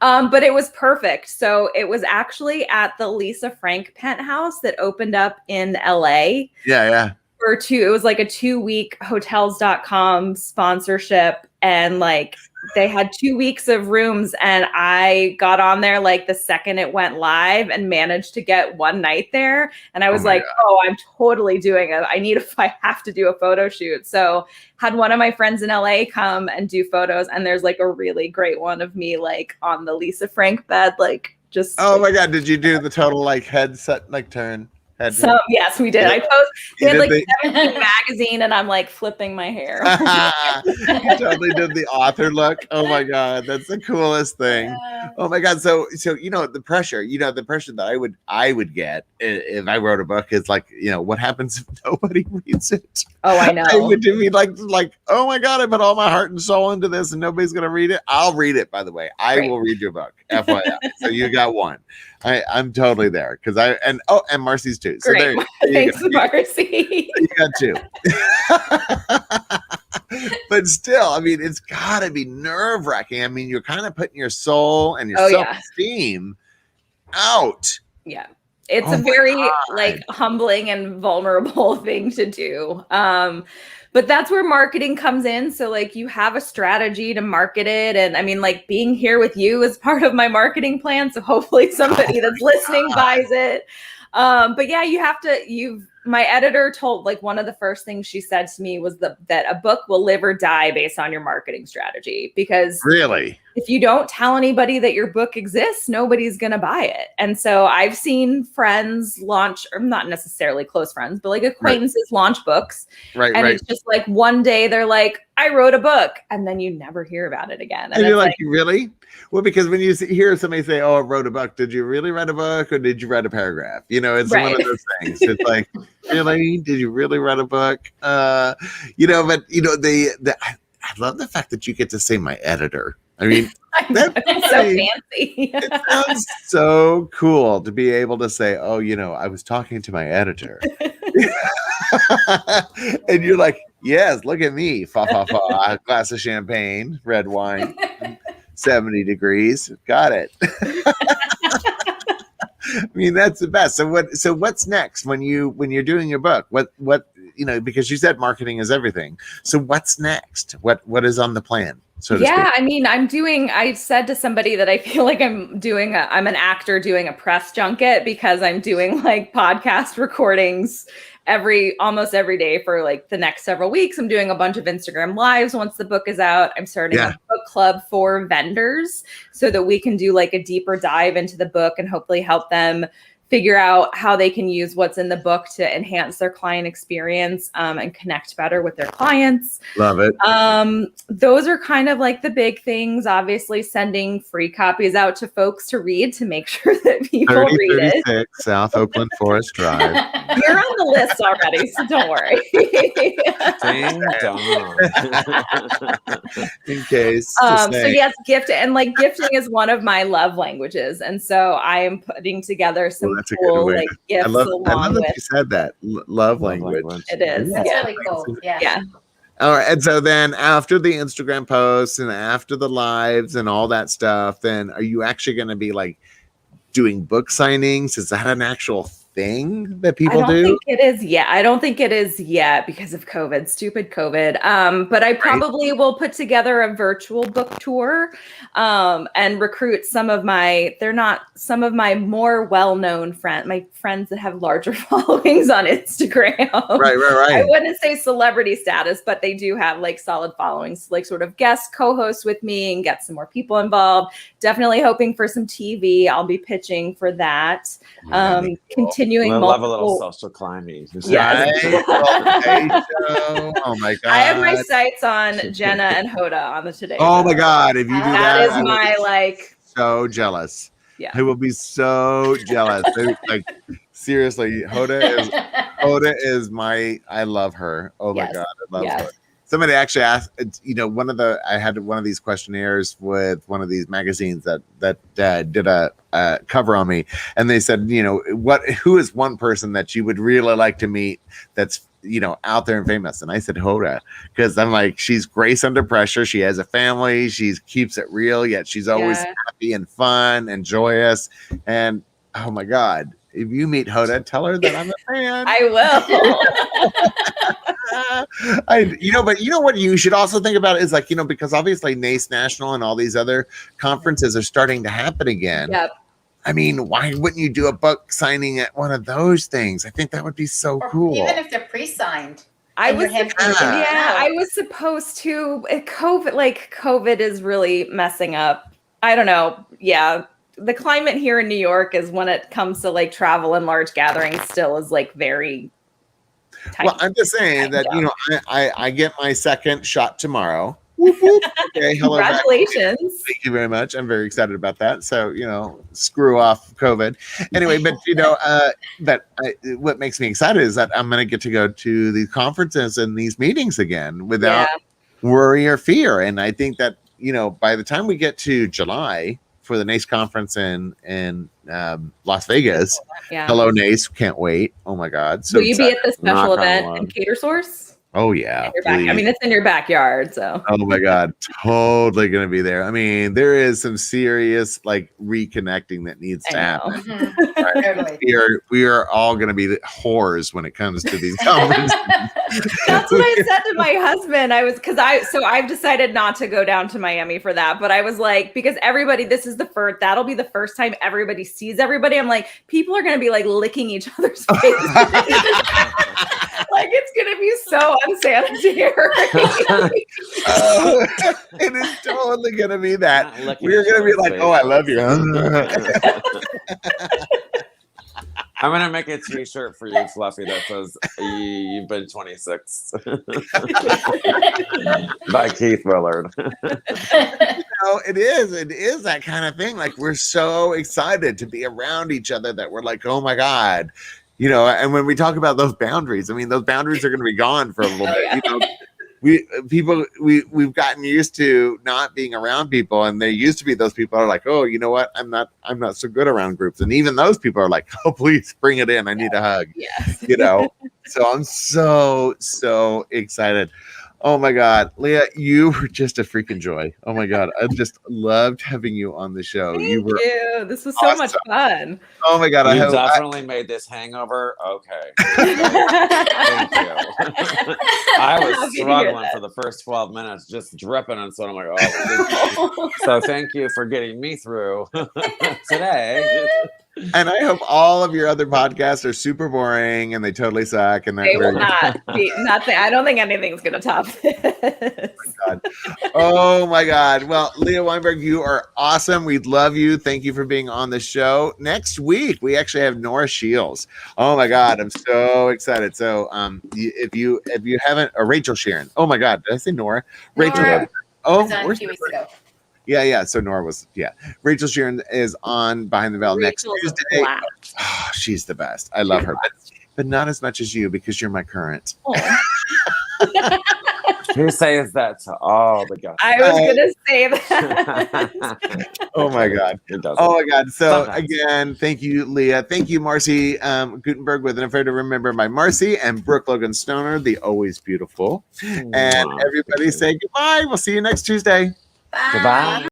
But it was perfect. So it was actually at the Lisa Frank penthouse that opened up in LA. Yeah. It was like a 2-week hotels.com sponsorship. And like they had 2 weeks of rooms and I got on there like the second it went live and managed to get one night there. And I was God. I'm totally doing it. I have to do a photo shoot. So had one of my friends in LA come and do photos. And there's like a really great one of me like on the Lisa Frank bed, like just. Oh my God. Did you do the total like headset, like turn? So yes, we did. I posted like 17 magazine, and I'm like flipping my hair. You totally did the author look. Oh my God, that's the coolest thing. Oh my God, so you know the pressure. You know the pressure that I would get if I wrote a book is like, you know, what happens if nobody reads it? Oh, I know. I would be like, oh my God, I put all my heart and soul into this, and nobody's gonna read it. I'll read it. By the way, I will read your book. FYI. So you got one. I'm totally there because and Marci's too. So great. Thanks, Marci. You got two. But still, I mean, it's got to be nerve-wracking. I mean, you're kind of putting your soul and your self-esteem out. Yeah. It's a very like humbling and vulnerable thing to do. But that's where marketing comes in. So like you have a strategy to market it. And I mean, like being here with you is part of my marketing plan. So hopefully somebody that's listening buys it. But yeah, my editor told, like, one of the first things she said to me was that a book will live or die based on your marketing strategy. Because really, if you don't tell anybody that your book exists, nobody's going to buy it. And so I've seen friends launch, or not necessarily close friends, but like acquaintances launch books. Right. And it's just like one day they're like, I wrote a book, and then you never hear about it again. And you're like, really? Well, because when you hear somebody say, oh, I wrote a book, did you really write a book or did you write a paragraph? You know, it's one of those things. It's like, really? Did you really write a book? You know, but, you know, I love the fact that you get to say my editor. I mean, that's so fancy. It sounds so cool to be able to say, oh, you know, I was talking to my editor. And you're like, yes, look at me. A glass of champagne, red wine, 70 degrees. Got it. I mean, that's the best. So what's next when you're doing your book? What you know, because you said marketing is everything. So what's next? What is on the plan? so to Yeah, speak? I mean, I said to somebody that I feel like I'm an actor doing a press junket because I'm doing like podcast recordings almost every day for like the next several weeks. I'm doing a bunch of Instagram lives once the book is out. I'm starting a book club for vendors so that we can do like a deeper dive into the book and hopefully help them figure out how they can use what's in the book to enhance their client experience and connect better with their clients. Love it. Those are kind of like the big things. Obviously, sending free copies out to folks to read to make sure that people read it. 3036 South Oakland Forest Drive. You're on the list already, so don't worry. Ding dong. In case. So yes, gifting is one of my love languages, and so I am putting together some that's a cool good way. like gifts I love along that with. you said that. Love language. It is. That's Yeah. really cool. Yeah. Yeah. All right. And so then after the Instagram posts and after the lives and all that stuff, then are you actually going to be like doing book signings? Is that an actual thing that people I do? don't think it is yet because of COVID, stupid COVID. But I probably will put together a virtual book tour and recruit some of my more well-known my friends that have larger followings on Instagram. Right. I wouldn't say celebrity status, but they do have like solid followings, like sort of guest co-host with me and get some more people involved. Definitely hoping for some TV. I'll be pitching for that. Continuing I love a little multiple. social climbing. Yes. Oh my God. I have my sights on Jenna and Hoda on the Today Oh Show. my God. If you do That that, is I will my be like. so jealous. Yeah. I will be so jealous. Like seriously, Hoda is I love her. Oh my Yes. God. I love Yes. her. Somebody actually asked, I had one of these questionnaires with one of these magazines that did a cover on me, and they said, who is one person that you would really like to meet that's out there and famous? And I said Hoda, because I'm like, she's grace under pressure. She has a family. She keeps it real, yet she's always happy and fun and joyous. And oh my God, if you meet Hoda, tell her that I'm a fan. I will. But what you should also think about is like, because obviously NACE National and all these other conferences are starting to happen again. Yep. I mean, why wouldn't you do a book signing at one of those things? I think that would be so cool. Even if they're pre-signed. I was supposed to. COVID is really messing up. I don't know. Yeah. The climate here in New York is, when it comes to like travel and large gatherings, still is like very tight. Well, I'm just saying that, I get my second shot tomorrow. Whoop, whoop. Okay, hello. Congratulations. Thank you very much. I'm very excited about that. So, screw off COVID. Anyway, but, what makes me excited is that I'm going to get to go to these conferences and these meetings again without worry or fear. And I think that, by the time we get to July for the NACE conference in Las Vegas, hello NACE, can't wait. Oh my God. So will you be at the special event in Cater Source? Oh yeah. I mean, it's in your backyard, so. Oh my God, totally gonna be there. I mean, there is some serious like reconnecting that needs to happen. Mm-hmm. Totally. We are all gonna be whores when it comes to these conferences. That's what I said to my husband. I've decided not to go down to Miami for that, but I was like, because everybody, that'll be the first time everybody sees everybody. I'm like, people are gonna be like licking each other's faces. Like, it's gonna be so unsanitary. It is totally gonna be that. We're gonna be like, oh, I love you. I'm gonna make a T-shirt for you, Fluffy, that says "You've been 26" by Keith Willard. It is that kind of thing. Like, we're so excited to be around each other that we're like, oh my God. And when we talk about those boundaries, I mean, those boundaries are going to be gone for a little bit. We've gotten used to not being around people, and there used to be those people are like, oh, you know what? I'm not so good around groups. And even those people are like, oh, please bring it in. I need a hug. Yes. So I'm so excited. Oh my God, Leah, you were just a freaking joy. Oh my God, I just loved having you on the show. Thank you were you. This was so awesome. much fun. Oh my God, You definitely made this hangover okay. Thank you. I was Happy to hear struggling that. for the first 12 minutes, just dripping and so I'm like, oh. So thank you for getting me through today. And I hope all of your other podcasts are super boring and they totally suck. And They will not be nothing. I don't think anything's gonna top this. Oh my God. Well, Leah Weinberg, you are awesome. We love you. Thank you for being on the show. Next week, we actually have Nora Shields. Oh my God, I'm so excited. So if you haven't, or Rachel Sharon. Oh my God, did I say Nora? Rachel. Nora was on a where's few weeks ago. Yeah. So Nora was, Rachel Sharon is on Behind the Veil next Rachel's a Tuesday. blast. Oh, she's the best. I love her, but not as much as you because you're my current. Who says that to all the guests? I was gonna say that. Oh my God. It doesn't. Oh my God. So Sometimes. again, thank you, Leah. Thank you, Marci Guttenberg with An Affair to Remember by Marci, and Brooke Stoner, the always beautiful. And Mwah. everybody say goodbye. We'll see you next Tuesday. Bye. Goodbye.